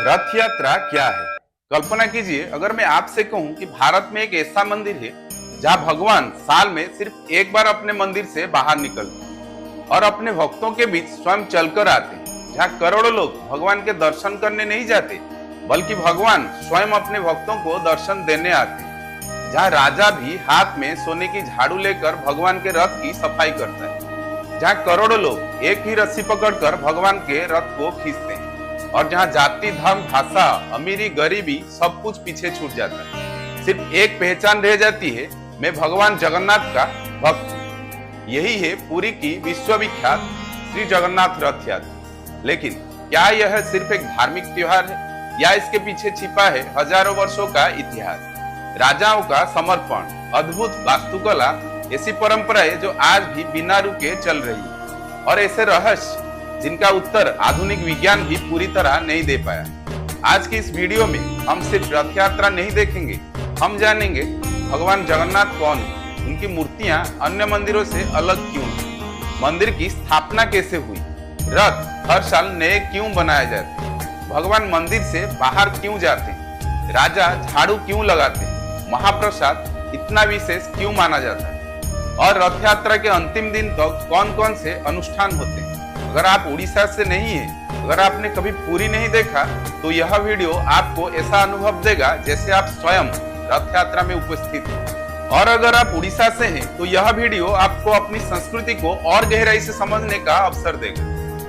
रथ यात्रा क्या है? कल्पना कीजिए अगर मैं आपसे कहूं कि भारत में एक ऐसा मंदिर है जहां भगवान साल में सिर्फ एक बार अपने मंदिर से बाहर निकलते हैं और अपने भक्तों के बीच स्वयं चलकर आते हैं, जहां करोड़ों लोग भगवान के दर्शन करने नहीं जाते बल्कि भगवान स्वयं अपने भक्तों को दर्शन देने आते हैं, जहां राजा भी हाथ में सोने की झाड़ू लेकर भगवान के रथ की सफाई करता है, जहां करोड़ों लोग एक ही रस्सी पकड़कर भगवान के रथ को खींचते हैं और जहां जाति, धर्म, भाषा, अमीरी, गरीबी सब कुछ पीछे छूट जाता है। सिर्फ एक पहचान रह जाती है, मैं भगवान जगन्नाथ का भक्त हूं। यही है पुरी की विश्वविख्यात श्री जगन्नाथ रथ यात्रा। लेकिन क्या यह सिर्फ एक धार्मिक त्योहार है या इसके पीछे छिपा है हजारों वर्षों का इतिहास, राजाओं का समर्पण, अद्भुत वास्तुकला, ऐसी परंपराएं जो आज भी बिना रुके चल रही है और ऐसे रहस्य जिनका उत्तर आधुनिक विज्ञान भी पूरी तरह नहीं दे पाया। आज की इस वीडियो में हम सिर्फ रथ यात्रा नहीं देखेंगे, हम जानेंगे भगवान जगन्नाथ कौन है, उनकी मूर्तियां अन्य मंदिरों से अलग क्यों है, मंदिर की स्थापना कैसे हुई, रथ हर साल नए क्यों बनाए जाते हैं, भगवान मंदिर से बाहर क्यों जाते हैं, राजा झाड़ू क्यों लगाते हैं, महाप्रसाद इतना विशेष क्यों माना जाता है और रथ यात्रा के अंतिम दिन तक कौन कौन से अनुष्ठान होते हैं। अगर आप उड़ीसा से नहीं हैं, अगर आपने कभी पुरी नहीं देखा तो यह वीडियो आपको ऐसा अनुभव देगा जैसे आप स्वयं रथ यात्रा में उपस्थित हैं। और अगर आप उड़ीसा से हैं तो यह वीडियो आपको अपनी संस्कृति को और गहराई से समझने का अवसर देगा।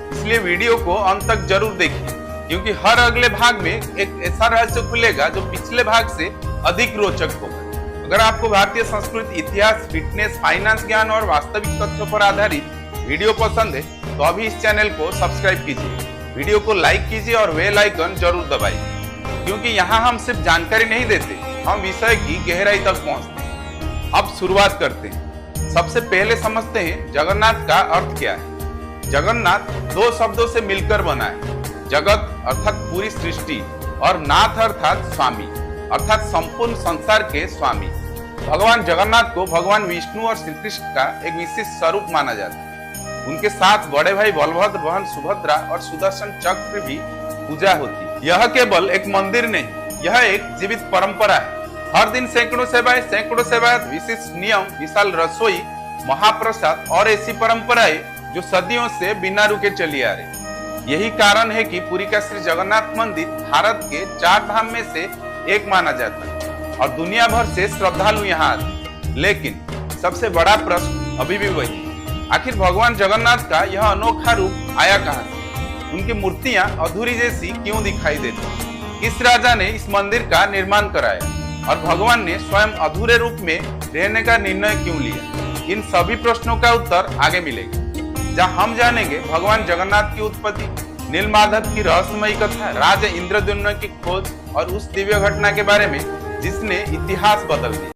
इसलिए वीडियो को अंत तक जरूर देखिए, क्योंकि हर अगले भाग में एक ऐसा रहस्य खुलेगा जो पिछले भाग से अधिक रोचक होगा। अगर आपको भारतीय संस्कृति, इतिहास, फिटनेस, फाइनेंस ज्ञान और वास्तविक तथ्यों पर आधारित वीडियो पसंद है तो अभी इस चैनल को सब्सक्राइब कीजिए, वीडियो को लाइक कीजिए और बेल आइकन जरूर दबाइए, क्योंकि यहाँ हम सिर्फ जानकारी नहीं देते, हम विषय की गहराई तक पहुँचते हैं। अब शुरुआत करते हैं। सबसे पहले समझते हैं जगन्नाथ का अर्थ क्या है। जगन्नाथ दो शब्दों से मिलकर बना है, जगत अर्थात पूरी सृष्टि और नाथ अर्थात स्वामी, अर्थात संपूर्ण संसार के स्वामी। भगवान जगन्नाथ को भगवान विष्णु और श्री कृष्ण का एक विशेष स्वरूप माना जाता है। उनके साथ बड़े भाई बलभद्र, बहन सुभद्रा और सुदर्शन चक्र भी पूजा होती। यह केवल एक मंदिर नहीं, यह एक जीवित परंपरा है। हर दिन सैकड़ों सेवाएं, विशिष्ट नियम, विशाल रसोई, महाप्रसाद और ऐसी परंपराएं जो सदियों से बिना रुके चली आ रही। यही कारण है कि पुरी का श्री जगन्नाथ मंदिर भारत के 4 धाम में से एक माना जाता है और दुनिया भर से श्रद्धालु यहाँ आते। लेकिन सबसे बड़ा प्रश्न अभी भी वही, आखिर भगवान जगन्नाथ का यह अनोखा रूप आया कहां से? उनकी मूर्तियां अधूरी जैसी क्यों दिखाई देती? किस राजा ने इस मंदिर का निर्माण कराया और भगवान ने स्वयं अधूरे रूप में रहने का निर्णय क्यों लिया? इन सभी प्रश्नों का उत्तर आगे मिलेगा, जहां हम जानेंगे भगवान जगन्नाथ की उत्पत्ति, नीलमाधव की रहस्यमयी कथा, राजा इंद्रद्युम्न की खोज और उस दिव्य घटना के बारे में जिसने इतिहास बदल दिया।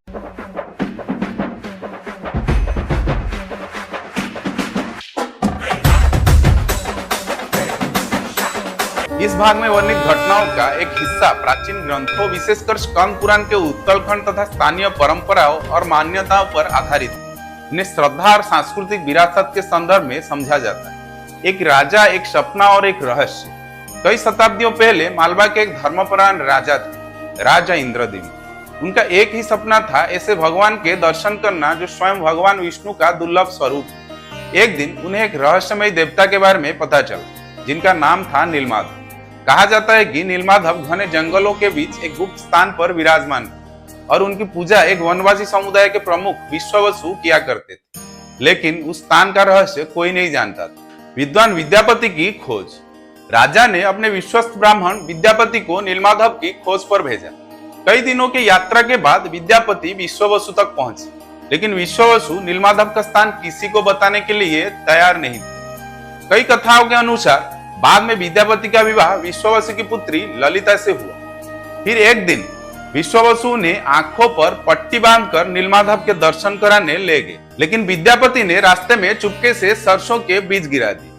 इस भाग में वर्णित घटनाओं का एक हिस्सा प्राचीन ग्रंथों, विशेषकर स्कंद पुराण के उत्तरखंड तथा स्थानीय परंपराओं और मान्यताओं पर आधारित है। इन्हें श्रद्धा और सांस्कृतिक विरासत के संदर्भ में समझा जाता है। एक राजा, एक सपना और एक रहस्य। कई शताब्दियों पहले मालवा के एक धर्मपरायण राजा थे, राजा इंद्रद्युम्न। उनका एक ही सपना था, ऐसे भगवान के दर्शन करना जो स्वयं भगवान विष्णु का दुर्लभ स्वरूप है। एक दिन उन्हें एक रहस्यमय देवता के बारे में पता चला, जिनका नाम था नीलमाधव। कहा जाता है कि नीलमाधव घने जंगलों के बीच एक गुप्त स्थान पर विराजमान थे और उनकी पूजा एक वनवासी समुदाय के प्रमुख विश्ववसु किया करते थे। लेकिन उस स्थान का रहस्य कोई नहीं जानता था। विद्वान विद्यापति की खोज। राजा ने अपने विश्वस्त ब्राह्मण विद्यापति को नीलमाधव की खोज पर भेजा। कई दिनों की यात्रा के बाद विद्यापति विश्ववसु तक पहुंचे, लेकिन विश्ववसु नीलमाधव का स्थान किसी को बताने के लिए तैयार नहीं थे। कई कथाओं के अनुसार बाद में विद्यापति का विवाह विश्ववसु की पुत्री ललिता से हुआ। फिर एक दिन विश्ववसु ने आंखों पर पट्टी बांधकर नीलमाधव के दर्शन कराने ले गए, लेकिन विद्यापति ने रास्ते में चुपके से सरसों के बीज गिरा दिए।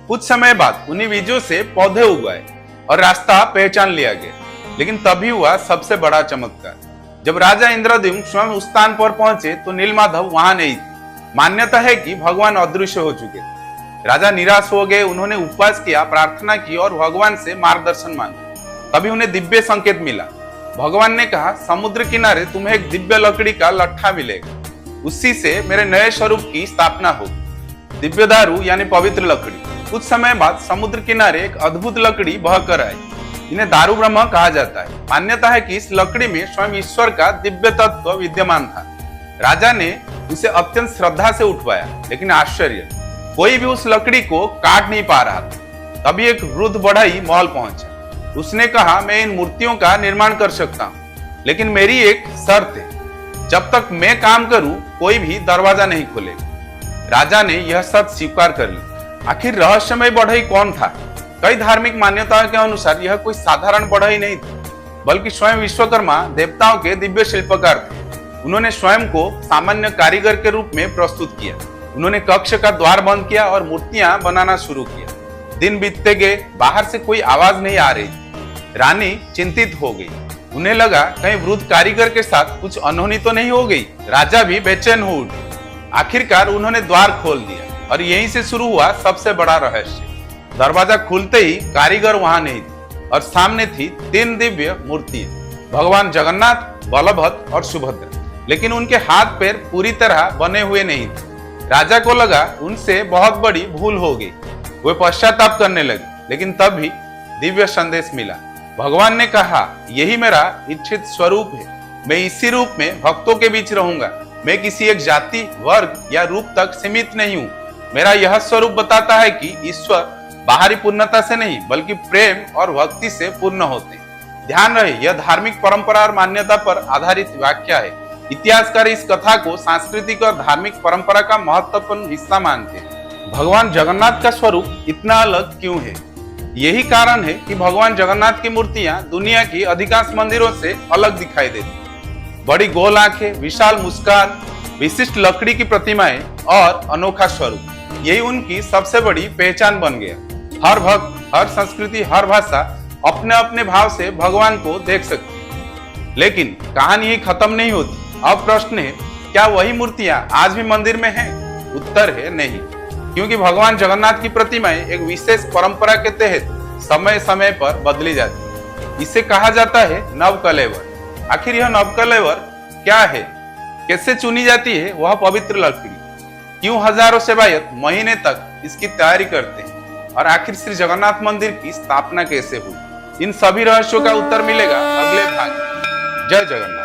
कुछ समय बाद उन्हीं बीजों से पौधे उगाए और रास्ता पहचान लिया गया। लेकिन तभी हुआ सबसे बड़ा चमत्कार। जब राजा इंद्रद्युम्न स्वयं उस स्थान पर पहुंचे तो नीलमाधव वहां नहीं थे। मान्यता है कि भगवान अदृश्य हो चुके थे। राजा निराश हो गए, उन्होंने उपवास किया, प्रार्थना की और भगवान से मार्गदर्शन मांगा। तभी उन्हें दिव्य संकेत मिला। भगवान ने कहा, समुद्र किनारे तुम्हें एक दिव्य लकड़ी का लट्ठा मिलेगा, उसी से मेरे नए स्वरूप की स्थापना होगी। दिव्य दारू यानी पवित्र लकड़ी। कुछ समय बाद समुद्र किनारे एक अद्भुत लकड़ी बहकर आई। इन्हें दारू ब्रह्म कहा जाता है। मान्यता है कि इस लकड़ी में स्वयं ईश्वर का दिव्य तत्व विद्यमान था। राजा ने उसे अत्यंत श्रद्धा से उठवाया, लेकिन आश्चर्य, कोई भी उस लकड़ी को काट नहीं पा रहा था। तभी एक वृद्ध बढ़ई महल पहुंचा। उसने कहा, मैं इन मूर्तियों का निर्माण कर सकता हूं, लेकिन मेरी एक शर्त है, जब तक मैं काम करूं कोई भी दरवाजा नहीं खोलेगा। राजा ने यह शर्त स्वीकार कर ली। आखिर रहस्यमय बढ़ई कौन था? कई धार्मिक मान्यताओं के अनुसार यह कोई साधारण बढ़ई नहीं थी, बल्कि स्वयं विश्वकर्मा देवताओं के दिव्य शिल्पकार थे। उन्होंने स्वयं को सामान्य कारीगर के रूप में प्रस्तुत किया। उन्होंने कक्ष का द्वार बंद किया और मूर्तियां बनाना शुरू किया। दिन बीतते गए, बाहर से कोई आवाज नहीं आ रही। रानी चिंतित हो गई। उन्हें लगा कहीं वृद्ध कारीगर के साथ कुछ अनहोनी तो नहीं हो गई। राजा भी बेचैन हो उठे। आखिरकार उन्होंने द्वार खोल दिया और यहीं से शुरू हुआ सबसे बड़ा रहस्य। दरवाजा खुलते ही कारीगर वहां नहीं थे और सामने थी 3 दिव्य मूर्तियां, भगवान जगन्नाथ, बलभद्र और सुभद्रा। लेकिन उनके हाथ पैर पूरी तरह बने हुए नहीं थे। राजा को लगा उनसे बहुत बड़ी भूल हो गई। वे पश्चाताप करने लगे, लेकिन तब भी दिव्य संदेश मिला। भगवान ने कहा, यही मेरा इच्छित स्वरूप है। मैं इसी रूप में भक्तों के बीच रहूंगा। मैं किसी एक जाति, वर्ग या रूप तक सीमित नहीं हूँ। मेरा यह स्वरूप बताता है कि ईश्वर बाहरी पूर्णता से नहीं, बल्कि प्रेम और भक्ति से पूर्ण होते हैं। ध्यान रहे, यह धार्मिक परंपरा और मान्यता पर आधारित व्याख्या है। इतिहासकार इस कथा को सांस्कृतिक और धार्मिक परंपरा का महत्वपूर्ण हिस्सा मानते हैं। भगवान जगन्नाथ का स्वरूप इतना अलग क्यों है? यही कारण है कि भगवान जगन्नाथ की मूर्तियां दुनिया की अधिकांश मंदिरों से अलग दिखाई देती। बड़ी गोल आंखें, विशाल मुस्कान, विशिष्ट लकड़ी की प्रतिमाएं और अनोखा स्वरूप, यही उनकी सबसे बड़ी पहचान बन गया। हर भक्त, हर संस्कृति, हर भाषा अपने अपने भाव से भगवान को देख सकती है। लेकिन कहानी ही खत्म नहीं होती। अब प्रश्न है, क्या वही मूर्तियां आज भी मंदिर में हैं? उत्तर है नहीं, क्योंकि भगवान जगन्नाथ की प्रतिमाएं एक विशेष परंपरा के तहत समय समय पर बदली जाती है। इसे कहा जाता है नवकलेवर। आखिर यह नवकलेवर क्या है? कैसे चुनी जाती है वह पवित्र लकड़ी? क्यों हजारों सेवायत महीने तक इसकी तैयारी करते हैं? और आखिर श्री जगन्नाथ मंदिर की स्थापना कैसे हुई? इन सभी रहस्यों का उत्तर मिलेगा अगले भाग में। जय जगन्नाथ।